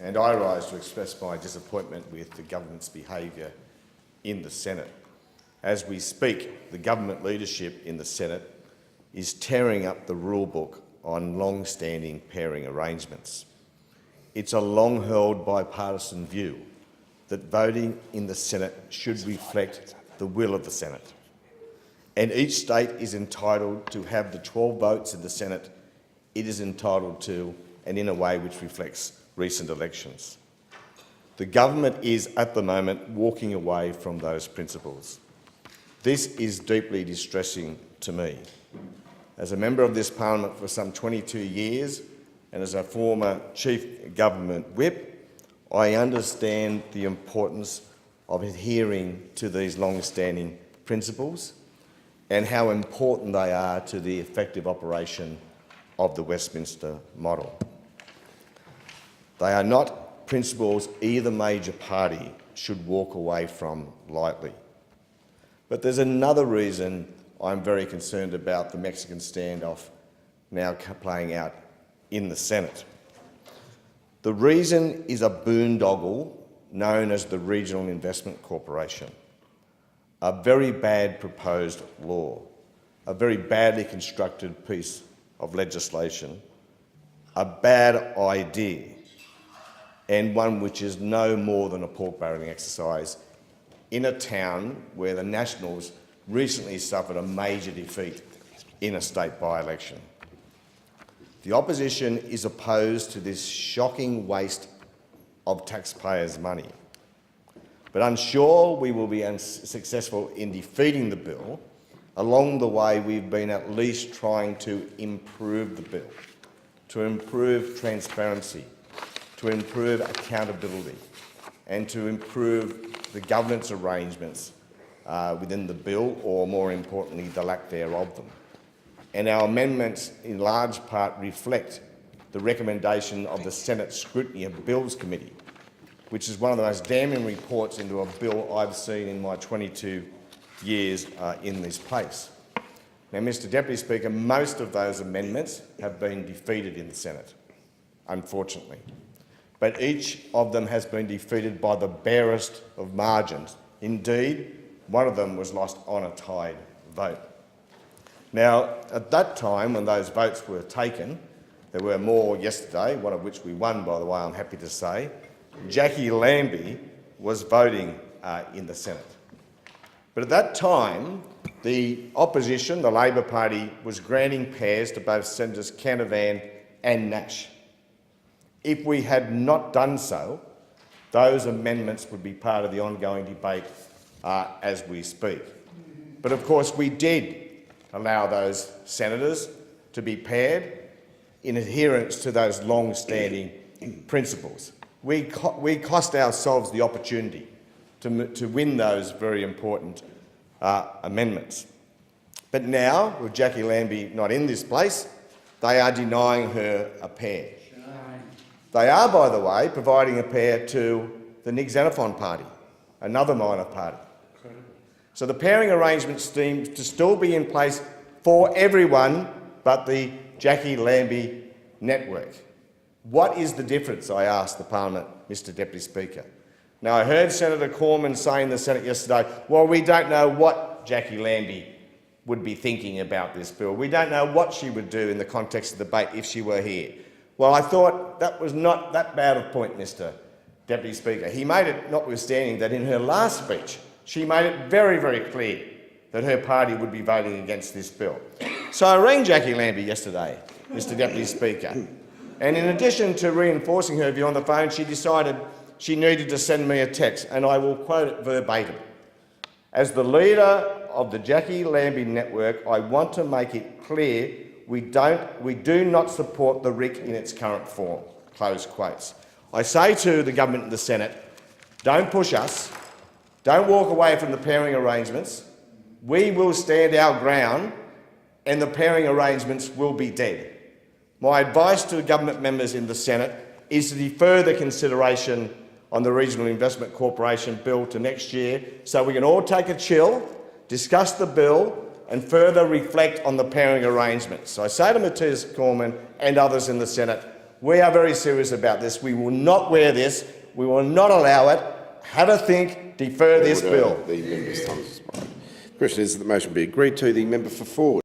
and I rise to express my disappointment with the government's behaviour in the Senate. As we speak, the government leadership in the Senate is tearing up the rule book on long-standing pairing arrangements. It's a long-held bipartisan view that voting in the Senate should reflect the will of the Senate, and each state is entitled to have the 12 votes in the Senate it is entitled to, and in a way which reflects recent elections. The government is, at the moment, walking away from those principles. This is deeply distressing to me. As a member of this parliament for some 22 years and as a former Chief Government Whip, I understand the importance of adhering to these long-standing principles and how important they are to the effective operation of the Westminster model. They are not principles either major party should walk away from lightly. But there's another reason I'm very concerned about the Mexican standoff now playing out in the Senate. The reason is a boondoggle known as the Regional Investment Corporation, a very bad proposed law, a very badly constructed piece of legislation, a bad idea, and one which is no more than a pork-barrelling exercise in a town where the Nationals recently suffered a major defeat in a state by-election. The opposition is opposed to this shocking waste of taxpayers' money, but unsure we will be successful in defeating the bill. Along the way, we've been at least trying to improve the bill, to improve transparency, to improve accountability, and to improve the governance arrangements within the bill, or more importantly, the lack thereof them. And our amendments in large part reflect the recommendation of the Senate Scrutiny of Bills Committee, which is one of the most damning reports into a bill I've seen in my 22 years in this place. Now, Mr Deputy Speaker, most of those amendments have been defeated in the Senate, unfortunately. But each of them has been defeated by the barest of margins. Indeed, one of them was lost on a tied vote. Now, at that time, when those votes were taken, there were more yesterday, one of which we won, by the way, I'm happy to say. Jackie Lambie was voting in the Senate. But at that time, the opposition, the Labor Party, was granting pairs to both Senators Canavan and Nash. If we had not done so, those amendments would be part of the ongoing debate as we speak. But of course we did allow those senators to be paired in adherence to those long-standing principles. We cost ourselves the opportunity to win those very important amendments. But now, with Jackie Lambie not in this place, they are denying her a pair. They are, by the way, providing a pair to the Nick Xenophon party, another minor party. So the pairing arrangement seems to still be in place for everyone but the Jackie Lambie network. What is the difference, I asked the Parliament, Mr Deputy Speaker? Now, I heard Senator Cormann say in the Senate yesterday, well, we don't know what Jackie Lambie would be thinking about this bill. We don't know what she would do in the context of the debate if she were here. Well, I thought that was not that bad a point, Mr Deputy Speaker. He made it, notwithstanding that in her last speech, she made it very, very clear that her party would be voting against this bill. So I rang Jackie Lambie yesterday, Mr Deputy Speaker, and in addition to reinforcing her view on the phone, she decided she needed to send me a text, and I will quote it verbatim. As the leader of the Jackie Lambie network, I want to make it clear we do not support the RIC in its current form, close quotes. I say to the government and the Senate, don't push us, don't walk away from the pairing arrangements. We will stand our ground and the pairing arrangements will be dead. My advice to the government members in the Senate is to defer the consideration on the Regional Investment Corporation bill to next year so we can all take a chill, discuss the bill and further reflect on the pairing arrangements. So I say to Matthias Cormann and others in the Senate, We are very serious about this. We will not wear this. We will not allow it. Have a think. Defer this bill. The member's time has expired. The question is that the motion be agreed to. The member for Ford.